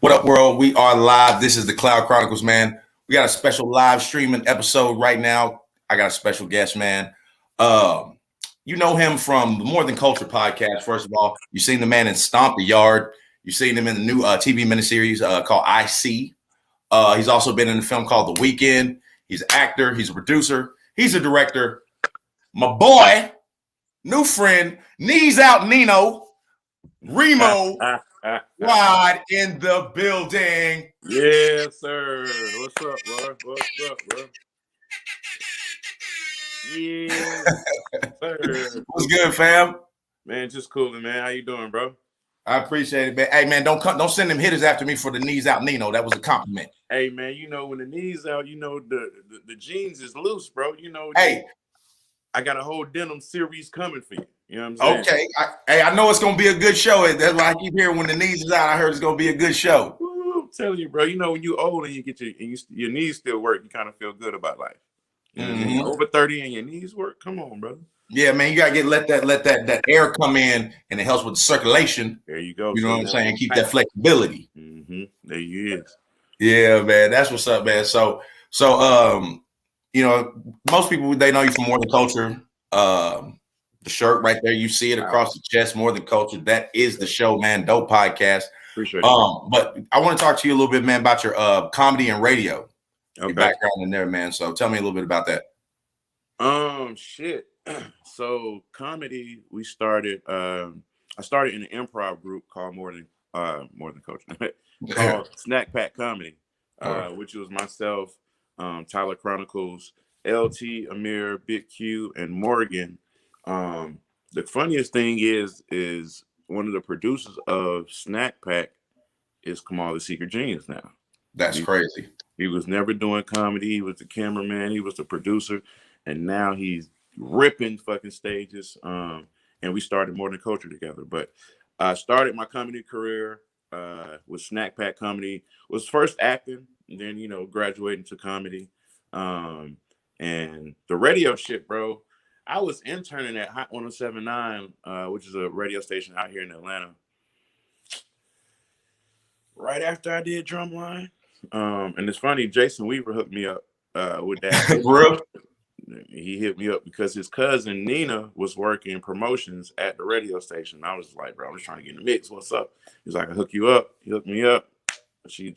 What up, world? We are live. This is the Cloud Chronicles, man. We got a special live streaming episode right now. I got a special guest, man. Um, you know him from the More Than Culture podcast. First of all, you've seen the man in Stomp the Yard. You've seen him in the new TV miniseries called I See. He's also been in a film called The Weekend. He's an actor. He's a producer. He's a director. My boy, new friend, knees out Nino, REEMO ROD in the building. Yes, sir. What's up, bro? What's up, bro? Yeah, sir. What's good, fam? Man, just coolin', man. How you doing, bro? I appreciate it, man. Hey, man, don't send them hitters after me for the knees out, Nino. That was a compliment. Hey, man, you know when the knees out, you know the jeans is loose, bro. You know, Hey, I got a whole denim series coming for you. You know what I'm saying? okay. I know it's gonna be a good show. That's why I keep hearing when the knees is out. I heard it's gonna be a good show. Woo, I'm telling you, bro. You know when you old and you get your knees still work, you kind of feel good about life. You know what I mean? Over 30 and your knees work. Come on, brother. Yeah, man, you gotta let that air come in, and it helps with the circulation. There you go. You know what I'm saying? Keep that flexibility. There he is. Yeah, man, that's what's up, man. So, you know, most people they know you from More Than Culture. The shirt right there, you see it across the chest. More Than Culture. That is the show, man. Dope podcast. Appreciate it. But I want to talk to you a little bit, man, about your comedy and radio. Okay. Your background in there, man. So tell me a little bit about that. Shit. So comedy, we started. I started in an improv group called More Than Culture, called Snack Pack Comedy, which was myself, Tyler Chronicles, LT, Amir, Big Q, and Morgan. The funniest thing is one of the producers of Snack Pack is Kamal the Secret Genius now. That's crazy. He was never doing comedy. He was the cameraman. He was the producer. And now he's ripping fucking stages. And we started More Than Culture together. But I started my comedy career with Snack Pack Comedy. Was first acting, and then, you know, graduating to comedy. And the radio shit, bro. I was interning at Hot 107.9, which is a radio station out here in Atlanta. Right after I did Drumline. And it's funny, Jason Weaver hooked me up with that. Bro. He hit me up because his cousin Nina was working promotions at the radio station. I was like, bro, I'm just trying to get in the mix. What's up? He's like, I hook you up. He hooked me up. She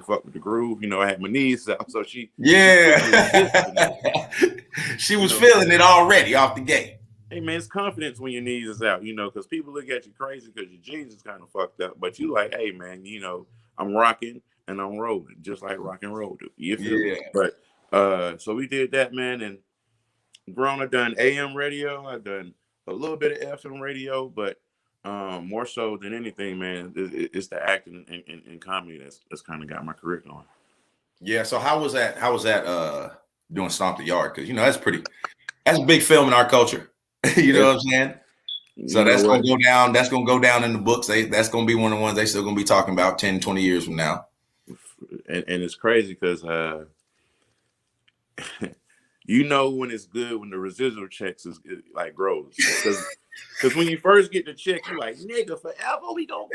fucked with the groove. You know, I had my knees out, so she she was feeling it already off the gate. Hey man, it's confidence when your knees is out, you know, because people look at you crazy because your jeans is kind of fucked up. But you like, hey man, you know, I'm rocking and I'm rolling, just like rock and roll do. You feel me? But so we did that, man, and grown. I've done AM radio, I've done a little bit of FM radio, but more so than anything, man, it's the acting and comedy that's kind of got my career going. Yeah. So how was that doing Stomp the Yard? Because you know that's a big film in our culture. You know what I'm saying? So that's gonna go down. That's gonna go down in the books. That's gonna be one of the ones they still gonna be talking about 10, 20 years from now. And it's crazy because you know when it's good when the residual checks is like grows. Because when you first get the check, you're like, nigga, forever we gonna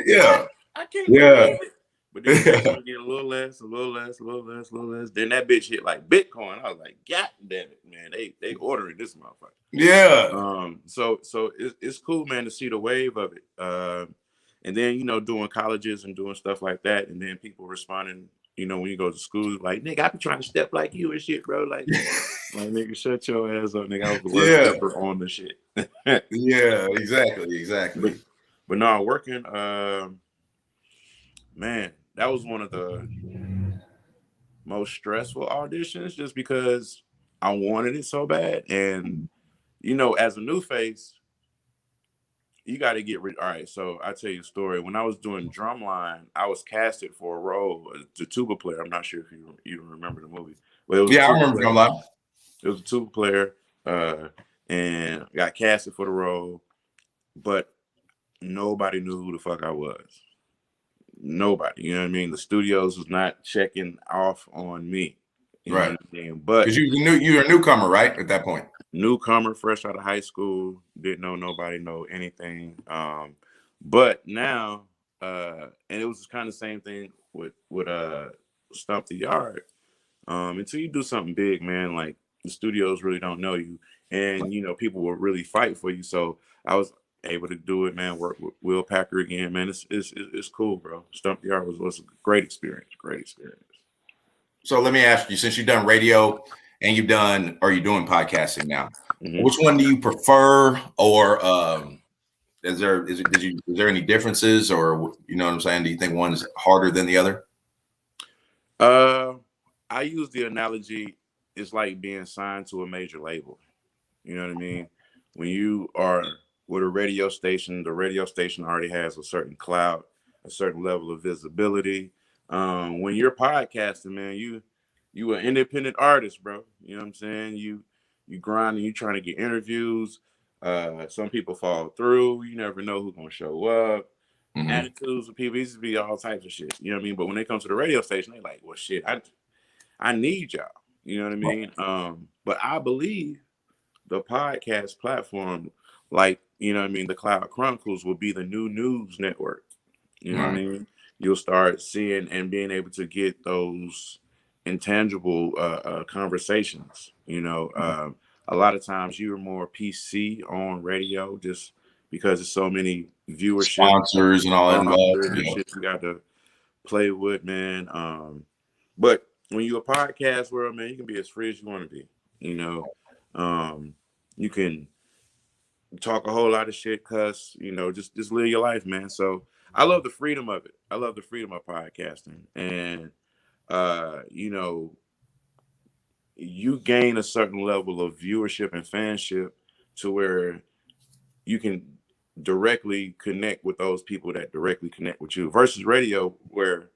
I can't believe it. But then you're gonna get a little less, a little less, a little less, a little less. Then that bitch hit like Bitcoin. I was like, God damn it, man. They ordering this motherfucker. Yeah. So it's cool, man, to see the wave of it. And then, you know, doing colleges and doing stuff like that, and then people responding, you know, when you go to school, like, nigga, I be trying to step like you and shit, bro. Like nigga, shut your ass up, nigga. I was the worst stepper on the shit. Yeah, exactly. But no, working, man, that was one of the most stressful auditions just because I wanted it so bad. And, you know, as a new face, you got to get rid. All right, so I'll tell you a story. When I was doing Drumline, I was casted for a role, the tuba player. I'm not sure if you remember the movie. But it was I remember Drumline. It was a tuba player, and got casted for the role, but nobody knew who the fuck I was. Nobody, you know what I mean? The studios was not checking off on me. Right. Know what I mean? But because you're a newcomer, right? At that point. Newcomer, fresh out of high school, didn't know nobody, know anything. But now And it was kind of the same thing with Stomp the Yard. Until you do something big, man, like the studios really don't know you, and you know people will really fight for you. So I was able to do it, man. Work with Will Packer again, man. It's cool, bro. Stump the Yard was a great experience. Great experience. So let me ask you, since you've done radio and you're doing podcasting now, which one do you prefer, or is there any differences, or you know what I'm saying? Do you think one is harder than the other? I use the analogy, it's like being signed to a major label. You know what I mean? When you are with a radio station, the radio station already has a certain clout, a certain level of visibility. When you're podcasting, man, you an independent artist, bro. You know what I'm saying? You grind and you trying to get interviews. Some people fall through. You never know who's gonna show up. Attitudes of people, these to be all types of shit. You know what I mean? But when they come to the radio station, they like, well, shit, I need y'all. You know what I mean? But I believe the podcast platform, like, you know what I mean, the Cloud Chronicles will be the new news network. You know what I mean? You'll start seeing and being able to get those intangible conversations. You know, a lot of times you're more PC on radio just because there's so many viewership, sponsors and all that involved. Shit you got to play with, man. But when you're a podcast world, man, you can be as free as you want to be. You know, you can talk a whole lot of shit, cuss, you know, just live your life, man. So I love the freedom of it. I love the freedom of podcasting. And you know, you gain a certain level of viewership and fanship to where you can directly connect with those people that directly connect with you, versus radio where,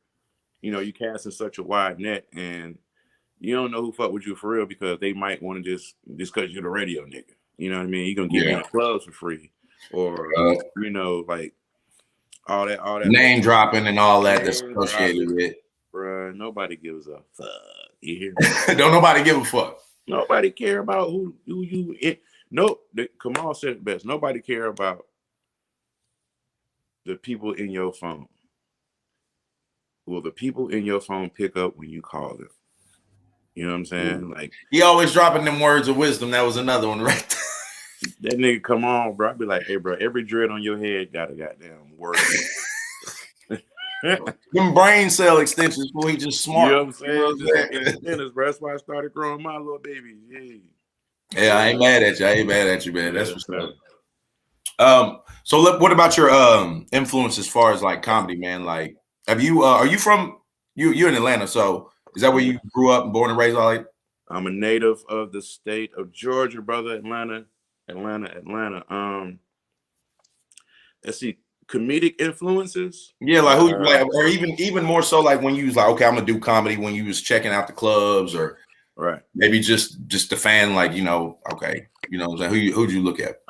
you know, you cast in such a wide net and you don't know who fuck with you for real because they might want to just because you're the radio nigga. You know what I mean? You're gonna get me in the clubs for free, or you know, like all that name dropping and all that that's associated with it. Bruh, nobody gives a fuck. You hear me? Don't nobody give a fuck. Nobody care about who you. Kamal said it best. Nobody care about the people in your phone. Will the people in your phone pick up when you call them? You know what I'm saying? Like, he always dropping them words of wisdom. That was another one, right? That nigga, come on, bro. I'd be like, hey, bro, every dread on your head got a goddamn word. Them brain cell extensions, boy, he just smart. You know what I'm saying? You know what I'm bro. That's why I started growing my little baby. Yeah, I ain't mad at you. I ain't mad at you, man. That's what's up. So what about your influence as far as like comedy, man? Like, have you are you from you're in Atlanta, so is that where you grew up and born and raised all that? I'm a native of the state of Georgia, brother. Atlanta. Let's see, comedic influences. Yeah, like who, like, or even more so, like when you was like, okay, I'm gonna do comedy. When you was checking out the clubs, or right, maybe just a fan, like, you know, okay, you know what I'm saying? Who'd you look at?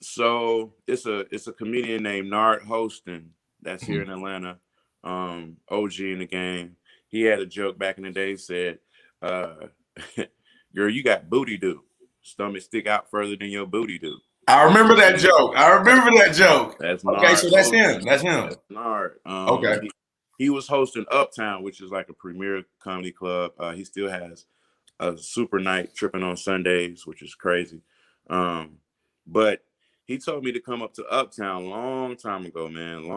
So it's a comedian named Nard Hostin that's here in Atlanta. OG in the game. He had a joke back in the day, said, girl, you got booty do. Stomach stick out further than your booty do. I remember that joke. That's Nard. Okay, so that's him. That's Nard. Okay. He was hosting Uptown, which is like a premier comedy club. He still has a super night tripping on Sundays, which is crazy. But he told me to come up to Uptown long time ago, man.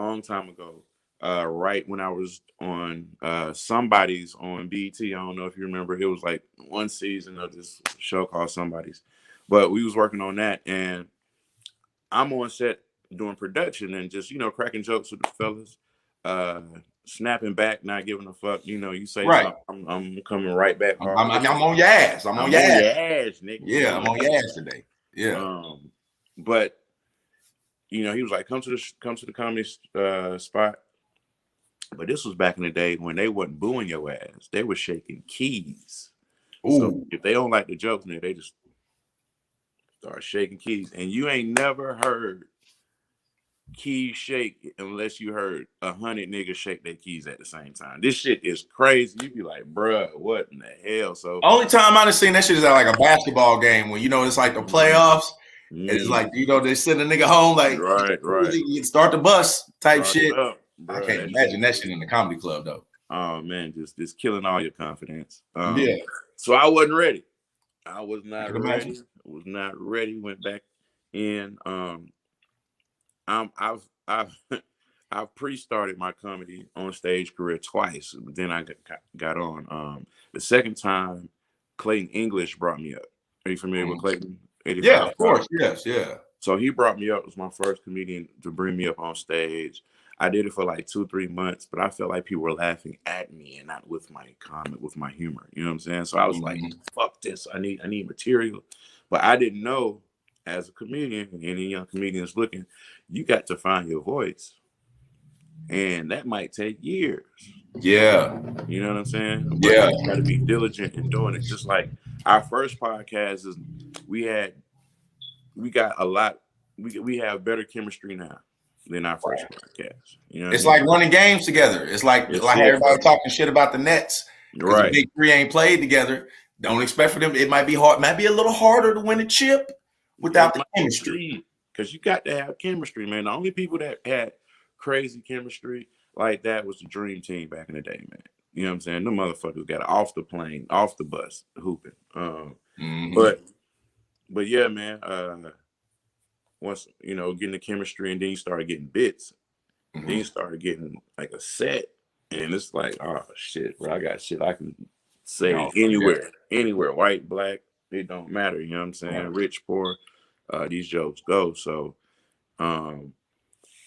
Right when I was on Somebody's on BET. I don't know if you remember. It was like one season of this show called Somebody's. But we was working on that, and I'm on set doing production and just, you know, cracking jokes with the fellas, snapping back, not giving a fuck. You know, you say something, I'm coming right back. I'm on your ass. I'm on your ass, nigga. Yeah, I'm on your ass today. Yeah. But you know, he was like, come to the comedy spot. But this was back in the day when they wasn't booing your ass. They were shaking keys. Ooh. So if they don't like the jokes, man, they just start shaking keys. And you ain't never heard keys shake unless you heard 100 niggas shake their keys at the same time. This shit is crazy. You be like, bruh, what in the hell? So only time I've seen that shit is at like a basketball game when, you know, it's like the playoffs. It's like, you know, they send a nigga home like, right. You start the bus type shit. I Bro, can't imagine that shit in the comedy club though. Oh man, just killing all your confidence. Yeah, So I wasn't ready. I was I not can imagine. ready. Was not ready. Went back in. I've I've pre-started my comedy on stage career twice. But then I got on. The second time, Clayton English brought me up. Are you familiar with Clayton? 85? Yeah, of course. Yes, yeah. So he brought me up. It was my first comedian to bring me up on stage. I did it for like 2-3 months, but I felt like people were laughing at me and not with my comment, with my humor. You know what I'm saying? So I was like, fuck this. I need material. But I didn't know, as a comedian, and any young comedians looking, you got to find your voice. And that might take years. Yeah. You know what I'm saying? But Yeah. you got to be diligent in doing it. Just like our first podcast is, we got a lot. We have better chemistry now than our first podcast. You know, it's like running games together. It's like everybody talking shit about the Nets because the big three ain't played together. Don't expect for them. It might be hard. Might be a little harder to win a chip without the chemistry. Because you got to have chemistry, man. The only people that had crazy chemistry like that was the Dream Team back in the day, man. You know what I'm saying? Them motherfuckers got off the plane, off the bus, hooping. But yeah, man. Once getting the chemistry, and then you start getting bits, then you start getting like a set, and it's like, oh shit, bro, I got shit I can say anywhere, white, black, it don't matter. You know what I'm saying? Rich, poor, these jokes go. So,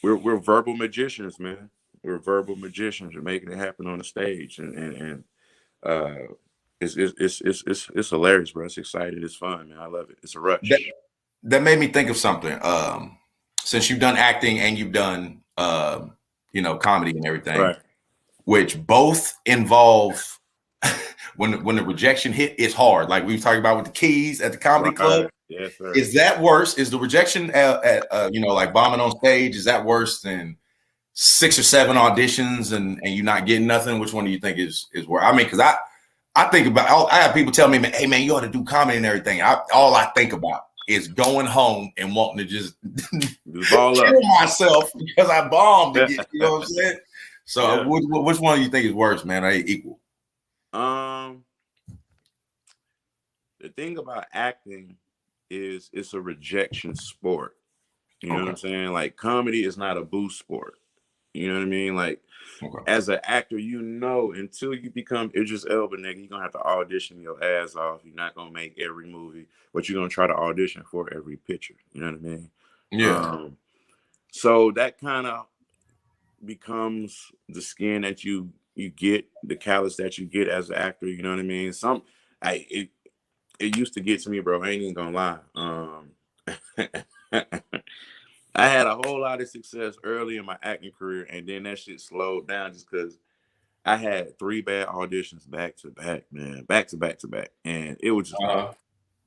we're verbal magicians, man. We're verbal magicians. We're making it happen on the stage, and it's hilarious, bro. It's exciting. It's fun, man. I love it. It's a rush. That made me think of something. Since you've done acting and you've done, comedy and everything, which both involve when the rejection hit, it's hard. Like we were talking about with the keys at the comedy club. Yes, sir. Is that worse? Is the rejection at like bombing on stage? Is that worse than 6 or 7 auditions and you not getting nothing? Which one do you think is worse? I mean, because I think about. I have people tell me, hey man, you ought to do comedy and everything. All I think about is going home and wanting to just kill myself because I bombed again. You know what I'm saying? So which one do you think is worse, man? Are they equal? The thing about acting is it's a rejection sport. You know what I'm saying? Like comedy is not a boost sport. You know what I mean? Like as an actor, until you become Idris Elba, nigga, you're gonna have to audition your ass off. You're not gonna make every movie, but you're gonna try to audition for every picture. You know what I mean? Yeah. So that kind of becomes the skin that you get, the callus that you get as an actor. You know what I mean? It used to get to me, bro. I ain't even gonna lie. I had a whole lot of success early in my acting career, and then that shit slowed down just because I had 3 bad auditions back to back, man, back to back, and it was just like,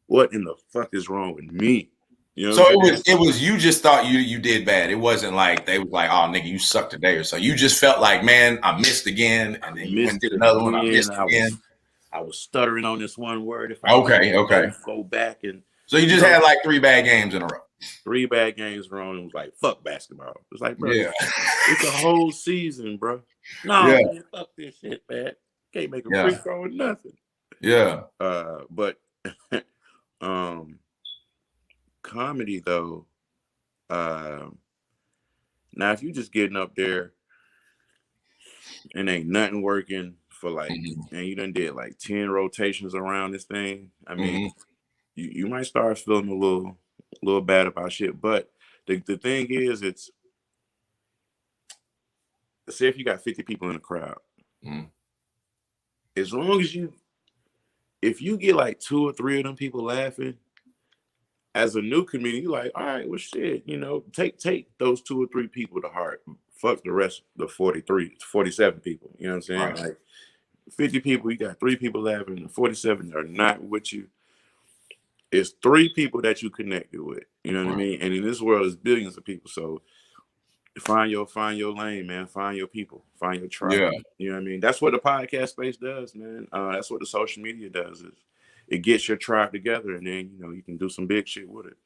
what in the fuck is wrong with me? You know. So it was you just thought you did bad. It wasn't like they was like, oh nigga, you sucked today or so. You just felt like, man, I missed again, and then you went to another one. I missed again. I was stuttering on this one word. If I go back and so you just had like 3 bad games in a row. 3 bad games in a row, and it was like, fuck basketball. It's like, bro, it's a whole season, bro. No, man, fuck this shit, man. Can't make a free throw or nothing. Yeah. But comedy though, now if you just getting up there and ain't nothing working for like, and you done did like 10 rotations around this thing, I mean, you might start feeling a little bad about shit. But the thing is, it's, say if you got 50 people in the crowd, as long as if you get like 2 or 3 of them people laughing, as a new comedian, you're like, all right, well shit, take those 2 or 3 people to heart. Fuck the rest, the 47 people. You know what I'm saying? Like 50 people, you got 3 people laughing, and 47 are not with you. It's 3 people that you connected with. You know what I mean? And in this world, there's billions of people. So find your lane, man. Find your people. Find your tribe. Yeah. You know what I mean? That's what the podcast space does, man. That's what the social media does. Is it gets your tribe together, and then you can do some big shit with it.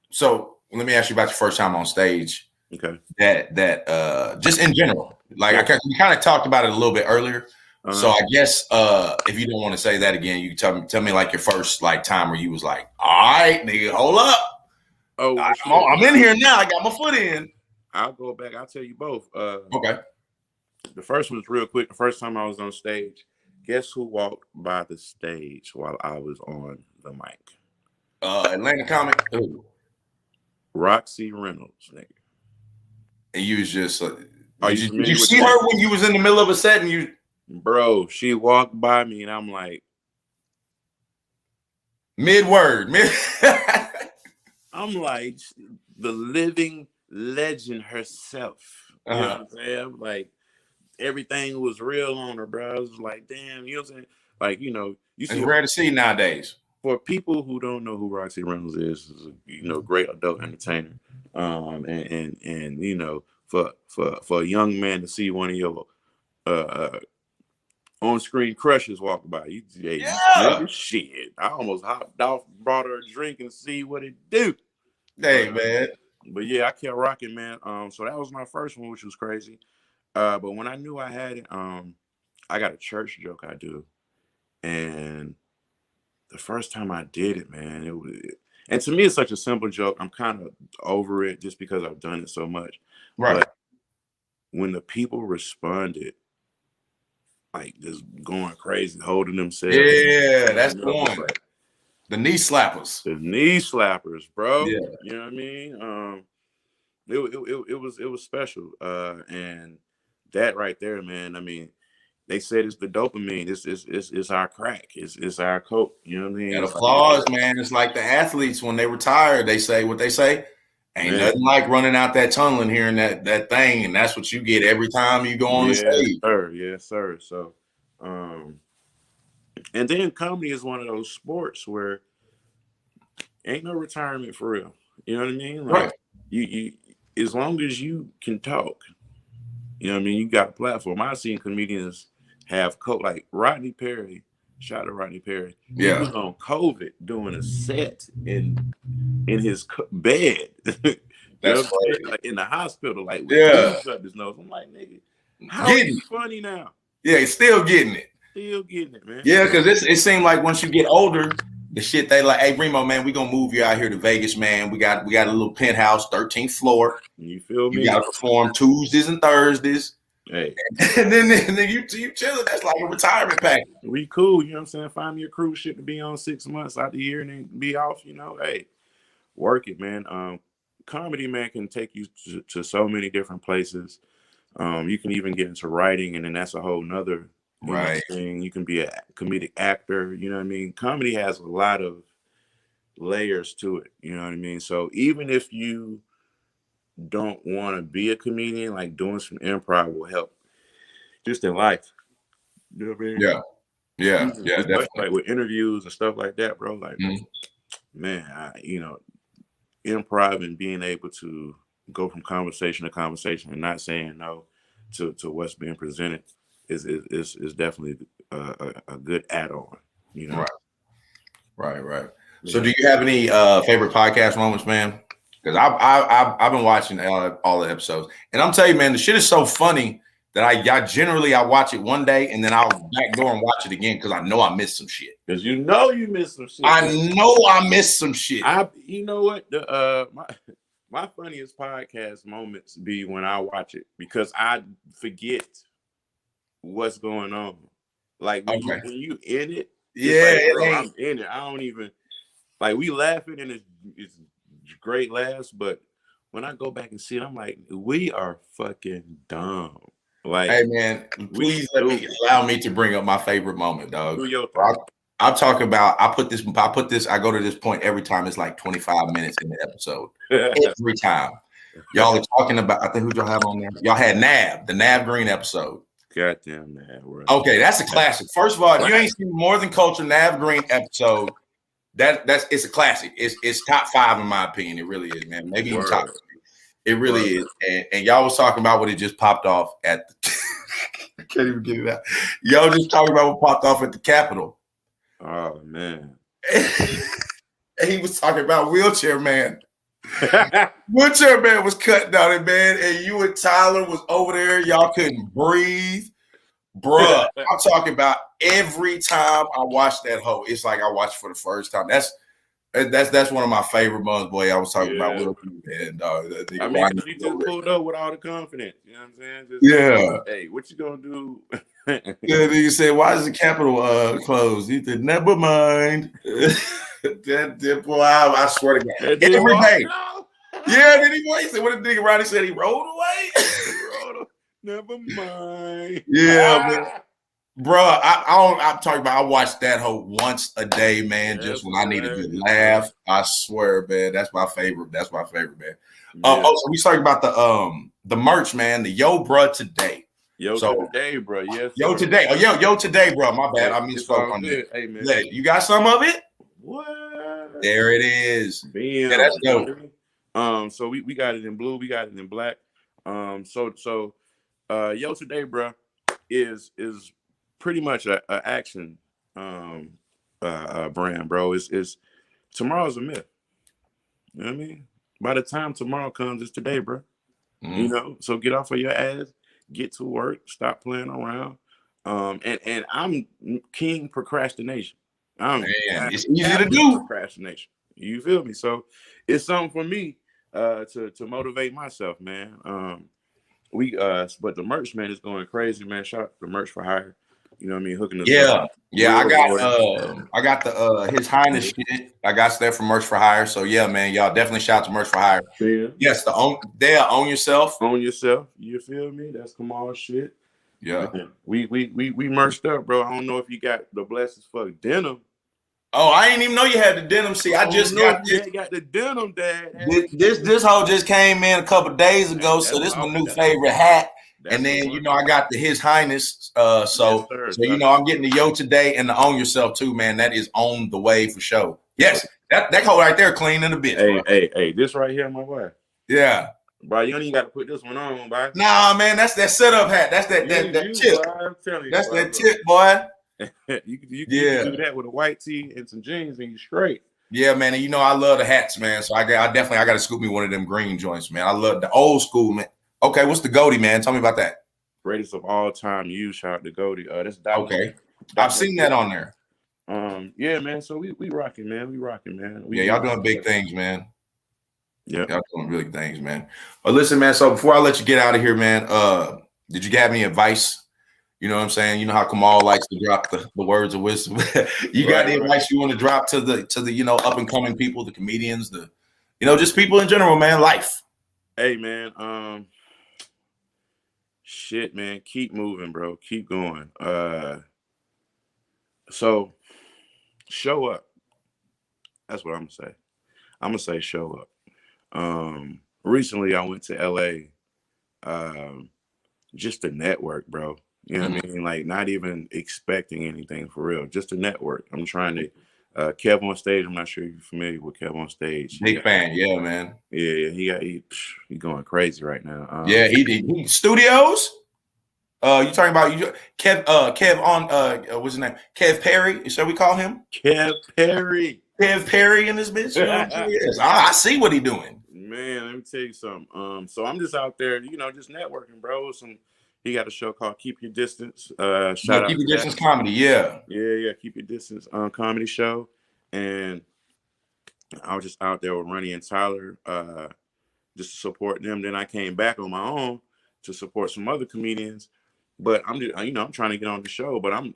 So let me ask you about your first time on stage. Okay. That just in general, Like we kind of talked about it a little bit earlier. So I guess if you don't want to say that again, you can tell me like your first like time where you was like, all right, nigga, hold up. Oh, I'm in here now. I got my foot in. I'll go back. I'll tell you both. Okay. The first one's real quick. The first time I was on stage, guess who walked by the stage while I was on the mic? Atlanta comic. Ooh. Roxy Reynolds, nigga. And you was just did you see her when you was in the middle of a set and you, bro, she walked by me and I'm like, mid-word. I'm like the living legend herself. You know what I'm saying? Like everything was real on her, bro. I was like, damn, you know what I'm saying? Like, you know, it's rare to see nowadays. For people who don't know who Roxy Reynolds is a great adult entertainer. And you know, for a young man to see one of your on-screen crushes walk by, you shit. I almost hopped off, brought her a drink and see what it do. Hey, man. But yeah, I kept rocking, man. So that was my first one, which was crazy. But when I knew I had it, I got a church joke I do, and the first time I did it, man, and to me it's such a simple joke. I'm kind of over it just because I've done it so much. Right. But when the people responded, like just going crazy, holding themselves. Yeah, that's the one. Like, the knee slappers. The knee slappers, bro. Yeah. You know what I mean? It was special. And that right there, man, I mean, they said it's the dopamine. It's our crack. It's our coke. You know what I mean? And applause, man. It's like the athletes when they retire, they say what they say. Ain't nothing like running out that tunnel and hearing that thing, and that's what you get every time you go on the stage. Sir. Yes, sir. So, and then comedy is one of those sports where ain't no retirement for real. You know what I mean? Like, right. You as long as you can talk, you know what I mean? You got a platform. I've seen comedians have like Rodney Perry. Shout out to Rodney Perry. Yeah. He was on COVID doing a set in his bed. That's crazy. Like in the hospital, like with tubes up his nose. I'm like, nigga, how are you funny now? Yeah, he's still getting it. Still getting it, man. Yeah, because it seemed like once you get older, the shit they like, hey REEMO, man, we gonna move you out here to Vegas, man. We got a little penthouse, 13th floor. You feel me? You gotta perform Tuesdays and Thursdays. Hey. And then you chilling. That's like a retirement package. We cool, you know what I'm saying? Find me a cruise ship to be on 6 months out the year and then be off, you know. Hey, work it, man. Comedy, man, can take you to so many different places. You can even get into writing, and then that's a whole nother thing. You can be a comedic actor, you know what I mean? Comedy has a lot of layers to it, you know what I mean? So even if you don't want to be a comedian, like doing some improv will help just in life. You know what I mean? Yeah, definitely. Like with interviews and stuff like that, bro. Like, man, you know, improv and being able to go from conversation to conversation and not saying no to what's being presented is definitely a good add-on, you know. Right. So do you have any favorite podcast moments, man? Because I've been watching all the episodes, and I'm telling you, man, the shit is so funny that I generally watch it one day and then I'll backdoor and watch it again because I know I missed some shit. Because you know you missed some shit. I know I missed some shit. You know what? My funniest podcast moments be when I watch it because I forget what's going on. Like when you in it, like, bro, I'm in it. I don't even like we laughing and it's great laughs, but when I go back and see it, I'm like, we are fucking dumb. Like, hey man, please allow me to bring up my favorite moment, dog. I'm talking about I go to this point every time. It's like 25 minutes in the episode. Every time. Y'all are talking about, I think who y'all have on there? Y'all had Nav, the Nav Green episode. Goddamn Nav. Okay, that's a classic. First of all, if you ain't seen More Than Culture Nav Green episode, it's a classic. It's top 5 in my opinion. It really is, man. Maybe even top 3. It really is. And y'all was talking about what it just popped off at the I can't even get it out. Y'all just talking about what popped off at the Capitol. Oh man. And he was talking about Wheelchair Man. Wheelchair man was cutting on it, man, and you and Tyler was over there. Y'all couldn't breathe, bruh. I'm talking about every time I watch that hoe, it's like I watched for the first time. That's one of my favorite ones, boy. I was talking about Wheelchair man, dog. I mean, he just pulled up with all the confidence. You know what I'm saying? Just, yeah. Hey, what you gonna do? Yeah, you said, why is the Capitol closed? He said, never mind. that boy, I swear to God, every day. Yeah, then he said, what did nigga Ronnie said? He rolled away. Never mind. Yeah, man. Bro, I'm talking about. I watch that hoe once a day, man. Just when I need a good laugh. I swear, man, that's my favorite. That's my favorite, man. Yeah. So we talking about the merch, man. The Yo Bruh Today. Today, bro. Yes. Yo sir. Today. Oh, yo Today, bro. My bad. I misspoke on that. Hey, man. Yeah, you got some of it? What? There it is. Bam. Yeah, that's dope. So we got it in blue. We got it in black. So Yo Today, bro, is pretty much a action brand, bro. Is tomorrow's a myth. You know what I mean? By the time tomorrow comes, it's today, bro. You know, so get off of your ass, get to work, stop playing around. And I'm king procrastination. It's easy to do. Procrastination. You feel me? So it's something for me to motivate myself, man. But the merch, man, is going crazy, man. Shout out to Merch for Hire. You know what I mean? Hooking us up. Yeah. I got the His Highness shit. I got that from Merch for Hire. So yeah, man, y'all definitely shout out to Merch for Hire. Yeah. Yes, own yourself. Own yourself. You feel me? That's Kamal shit. Yeah. Man, we merched up, bro. I don't know if you got the blessings for denim. Oh, I didn't even know you had the denim. See, I just got the denim, Dad. This hoe just came in a couple days ago, so this is my new favorite hat. And then I got the His Highness. So I'm getting the Yo Today and the Own Yourself too, man. That is on the way for sure. Yes, that hoe right there clean in a bit. Hey, this right here, my boy. Yeah. Bro, you don't even got to put this one on, boy. Nah, man, that's that setup hat. That's that tip. Boy, I'm telling you, that's that tip, boy. you can do that with a white tee and some jeans and you straight. Yeah, man. And I love the hats, man. So I got to scoop me one of them green joints, man. I love the old school, man. Okay, what's the Goldie, man? Tell me about that. Greatest of all time. You shout out to Goldie. That's okay. I've seen that on there. Yeah, man. So we rocking, man. Y'all doing big things, man. Yeah, y'all doing really things, man. But listen, man. So before I let you get out of here, man, did you have any advice? You know what I'm saying? You know how Kamal likes to drop the words of wisdom. You got any advice you want to drop to the up and coming people, the comedians, just people in general, man. Life. Hey, man. Shit, man. Keep moving, bro. Keep going. So show up. That's what I'm gonna say. I'm gonna say show up. Recently I went to LA just to network, bro. You know what I mean? Like not even expecting anything for real, just to network. I'm trying to Kev on Stage. I'm not sure if you're familiar with Kev on Stage. Big fan, yeah, man. Yeah, he going crazy right now. Yeah, he studios. You talking about Kev on what's his name? Kev Perry, shall we call him? Kev Perry. Kev Perry in this bitch. Yes. I see what he doing. Man, let me tell you something. So I'm just out there, just networking, bro. He got a show called Keep Your Distance. Shout out Keep Your Distance Comedy, yeah. Yeah, Keep Your Distance comedy show. And I was just out there with Ronnie and Tyler just to support them. Then I came back on my own to support some other comedians. But I'm just, I'm trying to get on the show, but I'm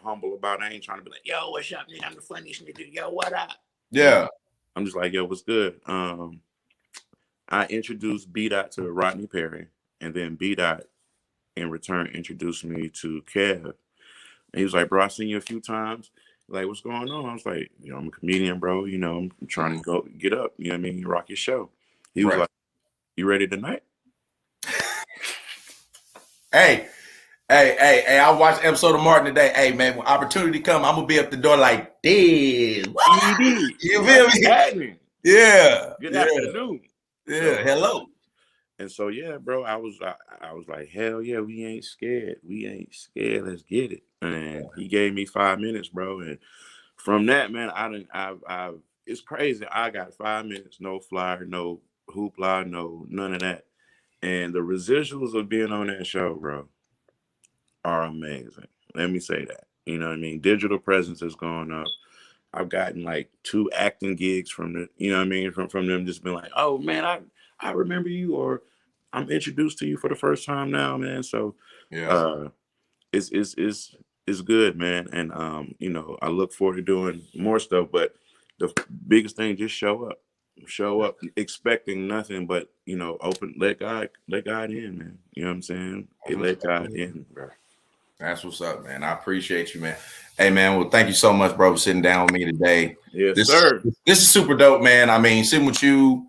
humble about it. I ain't trying to be like, yo, what's up, nigga? I'm the funniest nigga. Yo, what up? Yeah. I'm just like, yo, what's good? I introduced B-Dot to Rodney Perry, and then B-Dot in return introduced me to Kev. And he was like, bro, I seen you a few times. Like, what's going on? I was like, I'm a comedian, bro. I'm trying to go get up. You know what I mean? You rock your show. He was like, you ready tonight? Hey, I watched an episode of Martin today. Hey, man, when opportunity come, I'm going to be up the door like this. You feel me? Yeah. Good afternoon. Yeah, hello. And so, yeah, bro, I was like, hell yeah, we ain't scared. Let's get it. And he gave me 5 minutes, bro. And from that, man, I've it's crazy. I got 5 minutes, no flyer, no hoopla, no none of that. And the residuals of being on that show, bro, are amazing. Let me say that. You know what I mean? Digital presence has gone up. I've gotten like 2 acting gigs from the, you know what I mean, from them just being like, oh man, I remember you, or I'm introduced to you for the first time now, man. So Yeah. It's good, man. And you know, I look forward to doing more stuff, but the biggest thing, just show up. Show up expecting nothing but, you know, let God in, man. You know what I'm saying? Let God in, bro. That's what's up, man. I appreciate you, man. Hey, man. Well, thank you so much, bro, for sitting down with me today. Yes, sir. This is super dope, man. I mean, sitting with you,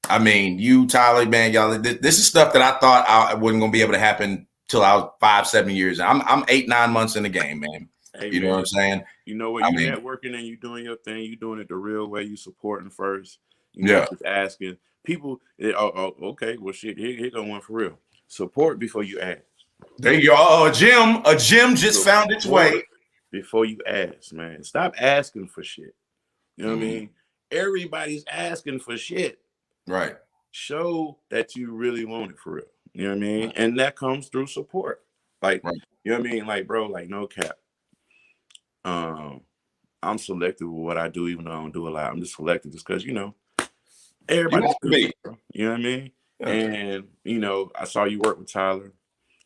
I mean, you, Tyler, man, y'all. This is stuff that I thought I wasn't gonna be able to happen till I was 5-7 years. I'm 8-9 months in the game, man. Hey, you know what I'm saying? You know what? You networking and you doing your thing. You doing it the real way. You supporting first. You know, just asking people. Okay. Well, shit. Here go one for real. Support before you ask. There you go. A gym just found its way. Before you ask, man. Stop asking for shit. You know what I mean? Everybody's asking for shit. Right. Show that you really want it for real. You know what I mean? And that comes through support. Like, you know what I mean? Like, bro, like, no cap. I'm selective with what I do, even though I don't do a lot. I'm just selective just because, you know, everybody's good, bro. You know what I mean? Yeah. And, you know, I saw you work with Tyler.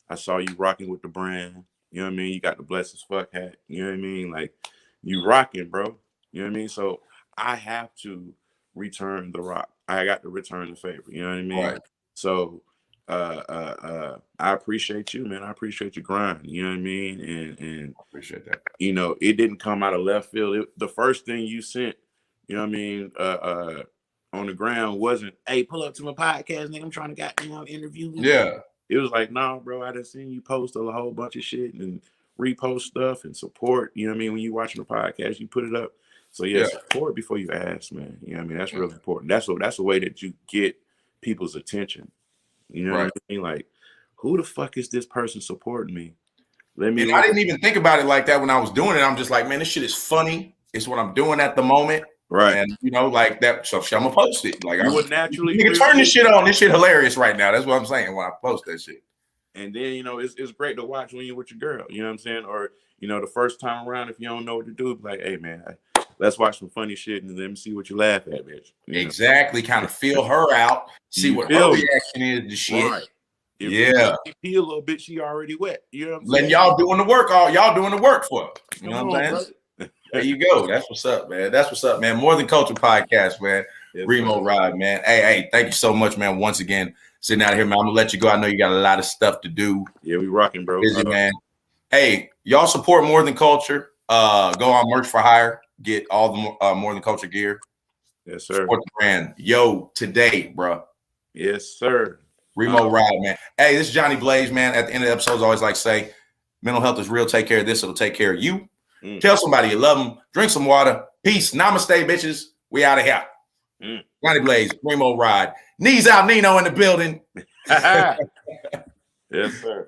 I saw you rocking with the brand. You know what I mean? You got the blessed as fuck hat. You know what I mean? Like, you rocking, bro. You know what I mean? So I have to return the rock. I got to return the favor. You know what I mean? Right. So I appreciate you, man. I appreciate your grind. You know what I mean? And I appreciate that. You know, it didn't come out of left field. The first thing you sent, you know what I mean, on the ground wasn't, hey, pull up to my podcast, nigga. I'm trying to interview you. Yeah. It was like, nah, bro, I done seen you post a whole bunch of shit and repost stuff and support. You know what I mean? When you watching the podcast, you put it up. So yeah, support before you ask, man. You know what I mean? That's really important. That's the way that you get people's attention. You know what I mean? Like, who the fuck is this person supporting me? I didn't even think about it like that when I was doing it. I'm just like, man, this shit is funny. It's what I'm doing at the moment. Right. And, you know, like that. So I'm going to post it. Like, you would naturally turn this shit on. This shit hilarious right now. That's what I'm saying when I post that shit. And then, you know, it's great to watch when you're with your girl. You know what I'm saying? Or, you know, the first time around, if you don't know what to do, be like, hey, man, let's watch some funny shit and let me see what you laugh at, bitch. You exactly. Kind of feel her out. See what her reaction is to shit. Right. If you pee a little bit, she already wet. You know what I'm saying? Letting y'all doing the work, y'all doing the work for her. You know what I'm saying? There you go. That's what's up, man. That's what's up, man. More Than Culture podcast, man. Yes, REEMO ROD, man. Hey, thank you so much, man. Once again, sitting out here, man. I'm gonna let you go. I know you got a lot of stuff to do. Yeah, we rocking, bro. Busy, man. Hey, y'all support More Than Culture. Go on Merch for Hire. Get all the More Than Culture gear. Yes, sir. Support the brand. Yo, today, bro. Yes, sir. REEMO ROD, man. Hey, this is Johnny Blaze, man. At the end of the episodes, I always like to say, mental health is real. Take care of this. It'll take care of you. Tell somebody you love them. Drink some water. Peace. Namaste, bitches. We out of here. Johnny Blaze, REEMO ROD. Knees out, Nino in the building. Yes, sir.